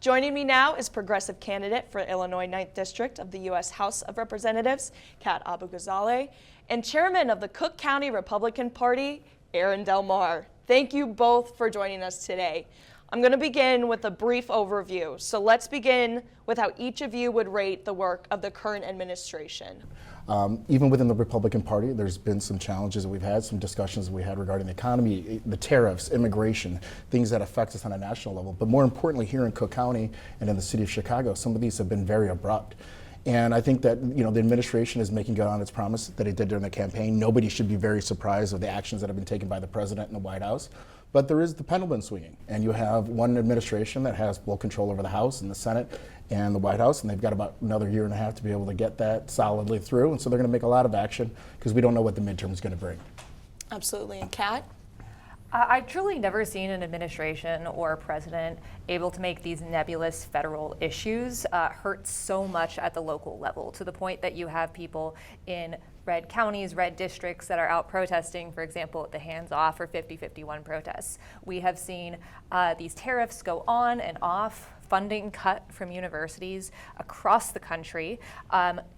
Joining me now is progressive candidate for Illinois 9th District of the U.S. House of Representatives, Kat Abu-Ghazaleh, and chairman of the Cook County Republican Party, Aaron Del Mar. Thank you both for joining us today. I'm going to begin with a brief overview. So let's begin with how each of you would rate the work of the current administration. Even within the Republican Party, there's been some challenges that we've had, some discussions that we had regarding the economy, the tariffs, immigration, things that affect us on a national level. But more importantly, here in Cook County and in the city of Chicago, some of these have been very abrupt. And I think that the administration is making good on its promise that it did during the campaign. Nobody should be very surprised with the actions that have been taken by the president and the White House. But there is the pendulum swinging, and you have one administration that has full control over the House and the Senate and the White House, and they've got about another year and a half to be able to get that solidly through. And so they're going to make a lot of action because we don't know what the midterm is going to bring. Absolutely. And Kat? I've truly never seen an administration or a president able to make these nebulous federal issues hurt so much at the local level, to the point that you have people in red counties, red districts that are out protesting, for example, at the Hands Off or 50-51 protests. We have seen these tariffs go on and off, funding cut from universities across the country,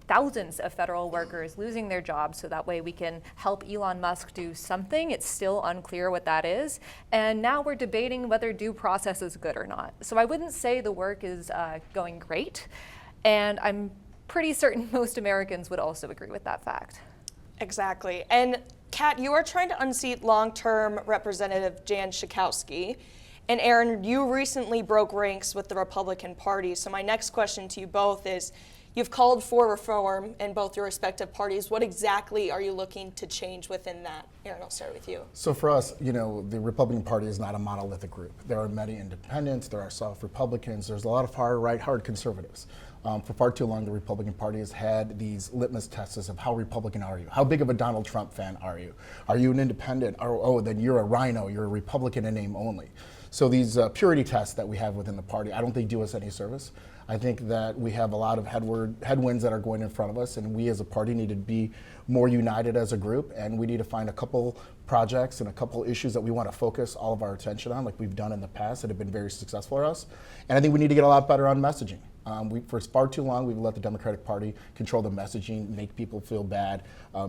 thousands of federal workers losing their jobs so that way we can help Elon Musk do something. It's still unclear what that is. And now we're debating whether due process is good or not. So I wouldn't say the work is going great. And I'm pretty certain most Americans would also agree with that fact. Exactly. And Kat, you are trying to unseat long-term Representative Jan Schakowsky. And Aaron, you recently broke ranks with the Republican Party. So my next question to you both is, you've called for reform in both your respective parties. What exactly are you looking to change within that? Aaron, I'll start with you. So for us, the Republican Party is not a monolithic group. There are many independents, there are soft Republicans, there's a lot of far right, hard conservatives. For far too long, the Republican Party has had these litmus tests of how Republican are you? How big of a Donald Trump fan are you? Are you an independent? Oh, then you're a rhino, you're a Republican in name only. So these purity tests that we have within the party, I don't think do us any service. I think that we have a lot of headwinds that are going in front of us, and we as a party need to be more united as a group, and we need to find a couple projects and a couple issues that we want to focus all of our attention on, like we've done in the past that have been very successful for us. And I think we need to get a lot better on messaging. For far too long, we've let the Democratic Party control the messaging, make people feel bad,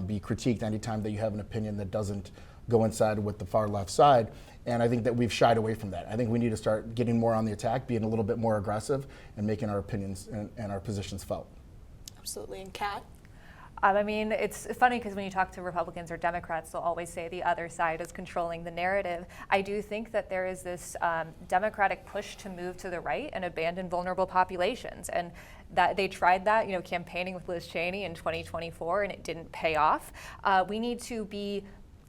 be critiqued anytime that you have an opinion that doesn't go inside with the far left side. And I think that we've shied away from that. I think we need to start getting more on the attack, being a little bit more aggressive, and making our opinions and our positions felt. Absolutely. And Kat? I mean, it's funny because when you talk to Republicans or Democrats, they'll always say the other side is controlling the narrative. I do think that there is this Democratic push to move to the right and abandon vulnerable populations. And that they tried that, campaigning with Liz Cheney in 2024, and it didn't pay off. We need to be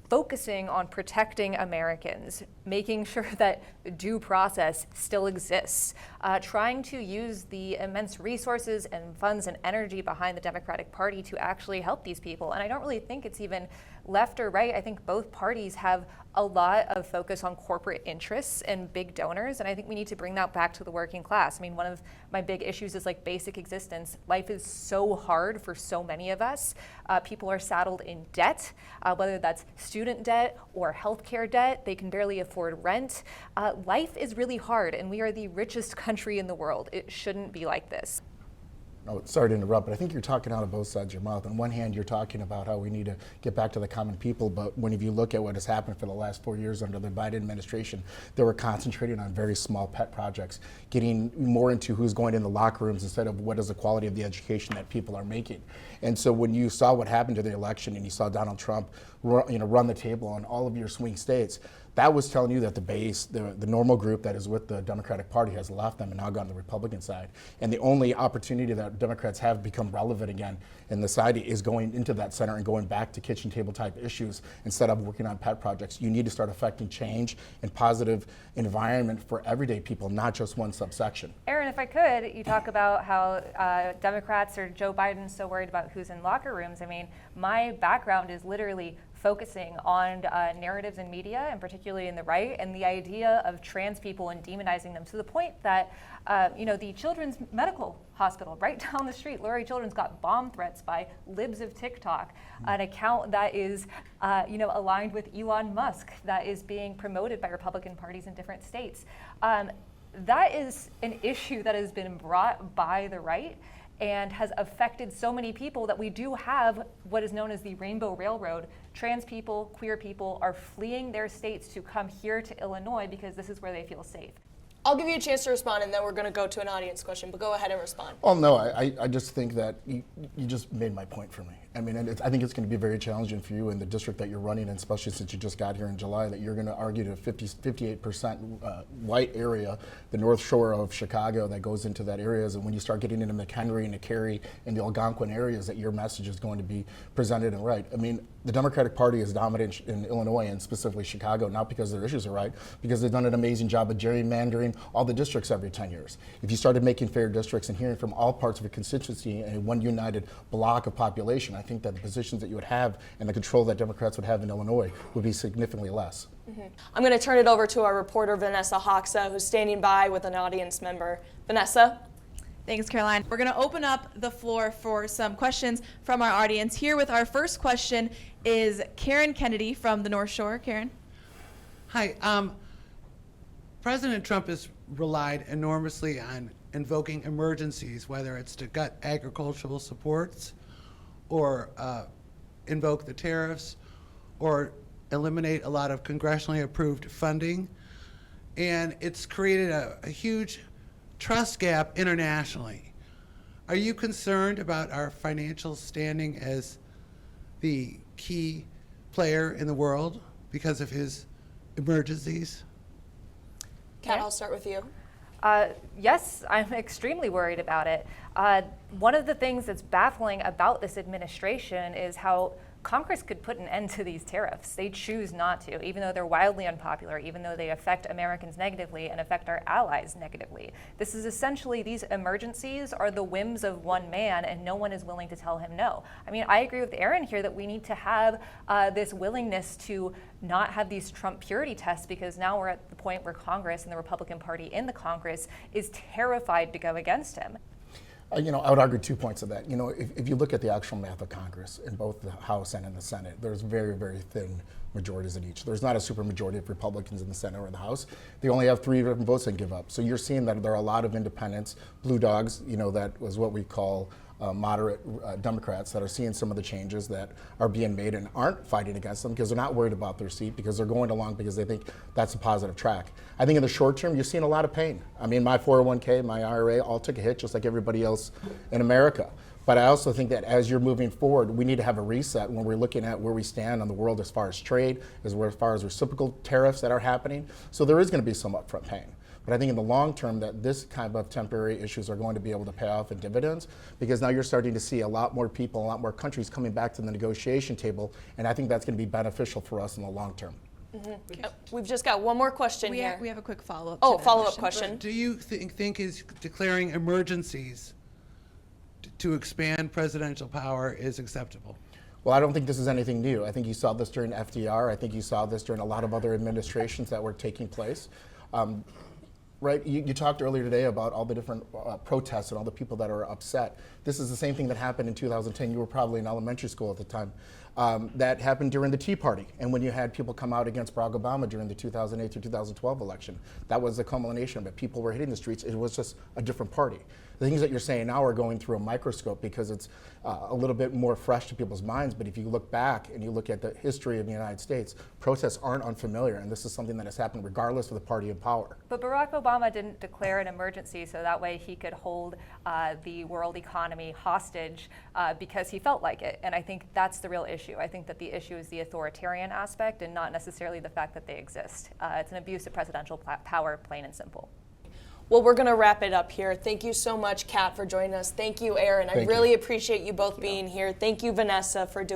focusing on protecting Americans, making sure that due process still exists, trying to use the immense resources and funds and energy behind the Democratic Party to actually help these people. And I don't really think it's even left or right. I think both parties have a lot of focus on corporate interests and big donors, and I think we need to bring that back to the working class. I mean, one of my big issues is like basic existence. Life is so hard for so many of us. People are saddled in debt, whether that's student debt or healthcare debt. They can barely afford rent. Life is really hard, and we are the richest country in the world. It shouldn't be like this. Oh, sorry to interrupt, but I think you're talking out of both sides of your mouth. On one hand, you're talking about how we need to get back to the common people, but when you look at what has happened for the last 4 years under the Biden administration, they were concentrating on very small pet projects, getting more into who's going in the locker rooms instead of what is the quality of the education that people are making. And so when you saw what happened to the election and you saw Donald Trump run the table on all of your swing states, that was telling you that the base, the normal group that is with the Democratic Party has left them and now gone to the Republican side. And the only opportunity that Democrats have become relevant again in the society is going into that center and going back to kitchen table type issues instead of working on pet projects. You need to start affecting change and positive environment for everyday people, not just one subsection. Aaron, if I could, you talk about how Democrats or Joe Biden's so worried about who's in locker rooms. I mean, my background is literally focusing on narratives in media, and particularly in the right, and the idea of trans people and demonizing them to the point that, the Children's Medical Hospital right down the street, Lurie Children's, got bomb threats by libs of TikTok, an account that is, aligned with Elon Musk, that is being promoted by Republican parties in different states. that is an issue that has been brought by the right and has affected so many people that we do have what is known as the Rainbow Railroad. Trans people, queer people are fleeing their states to come here to Illinois because this is where they feel safe. I'll give you a chance to respond, and then we're going to go to an audience question, but go ahead and respond. Well, no, I just think that you just made my point for me. I mean, and I think it's going to be very challenging for you in the district that you're running, and especially since you just got here in July, that you're going to argue to 58% white area, the North Shore of Chicago that goes into that areas, and when you start getting into McHenry and the Cary and the Algonquin areas, that your message is going to be presented and right. I mean, the Democratic Party is dominant in Illinois and specifically Chicago, not because their issues are right, because they've done an amazing job of gerrymandering all the districts every 10 years. If you started making fair districts and hearing from all parts of a constituency and one united block of population, I think that the positions that you would have and the control that Democrats would have in Illinois would be significantly less. I'm going to turn it over to our reporter, Vanessa Hoxa, who's standing by with an audience member. Vanessa? Thanks, Caroline. We're going to open up the floor for some questions from our audience. Here with our first question is Karen Kennedy from the North Shore. Karen? Hi. President Trump has relied enormously on invoking emergencies, whether it's to gut agricultural supports or invoke the tariffs or eliminate a lot of congressionally approved funding. And it's created a huge trust gap internationally. Are you concerned about our financial standing as the key player in the world because of his emergencies? Kat, I'll start with you. Yes, I'm extremely worried about it. One of the things that's baffling about this administration is how Congress could put an end to these tariffs. They choose not to, even though they're wildly unpopular, even though they affect Americans negatively and affect our allies negatively. This is essentially, these emergencies are the whims of one man, and no one is willing to tell him no. I mean, I agree with Aaron here that we need to have this willingness to not have these Trump purity tests, because now we're at the point where Congress and the Republican Party in the Congress is terrified to go against him. I would argue 2 points of that. If you look at the actual math of Congress in both the House and in the Senate, there's very, very thin majorities in each. There's not a supermajority of Republicans in the Senate or in the House. They only have 3 different votes they give up. So you're seeing that there are a lot of independents, blue dogs, that was what we call moderate Democrats that are seeing some of the changes that are being made and aren't fighting against them because they're not worried about their seat, because they're going along because they think that's a positive track. I think in the short term, you're seeing a lot of pain. I mean, my 401k, my IRA all took a hit just like everybody else in America. But I also think that as you're moving forward, we need to have a reset when we're looking at where we stand on the world as far as trade, as far as reciprocal tariffs that are happening. So there is going to be some upfront pain. But I think in the long term that this kind of temporary issues are going to be able to pay off in dividends, because now you're starting to see a lot more people, a lot more countries coming back to the negotiation table, and I think that's going to be beneficial for us in the long term. We've just got one more question We here. have a quick follow-up. Oh, to that follow-up question. Do you think is declaring emergencies to expand presidential power is acceptable? Well, I don't think this is anything new. I think you saw this during FDR. I think you saw this during a lot of other administrations that were taking place. Right, you talked earlier today about all the different protests and all the people that are upset. This is the same thing that happened in 2010. You were probably in elementary school at the time. That happened during the Tea Party, and when you had people come out against Barack Obama during the 2008 to 2012 election. That was the culmination of it. People were hitting the streets. It was just a different party. The things that you're saying now are going through a microscope because it's a little bit more fresh to people's minds. But if you look back and you look at the history of the United States, protests aren't unfamiliar, and this is something that has happened regardless of the party in power. But Barack Obama didn't declare an emergency so that way he could hold the world economy hostage because he felt like it. And I think that's the real issue. I think that the issue is the authoritarian aspect and not necessarily the fact that they exist. It's an abuse of presidential power, plain and simple. Well, we're going to wrap it up here. Thank you so much, Kat, for joining us. Thank you, Aaron. I really appreciate you both being here. Thank you, Vanessa, for doing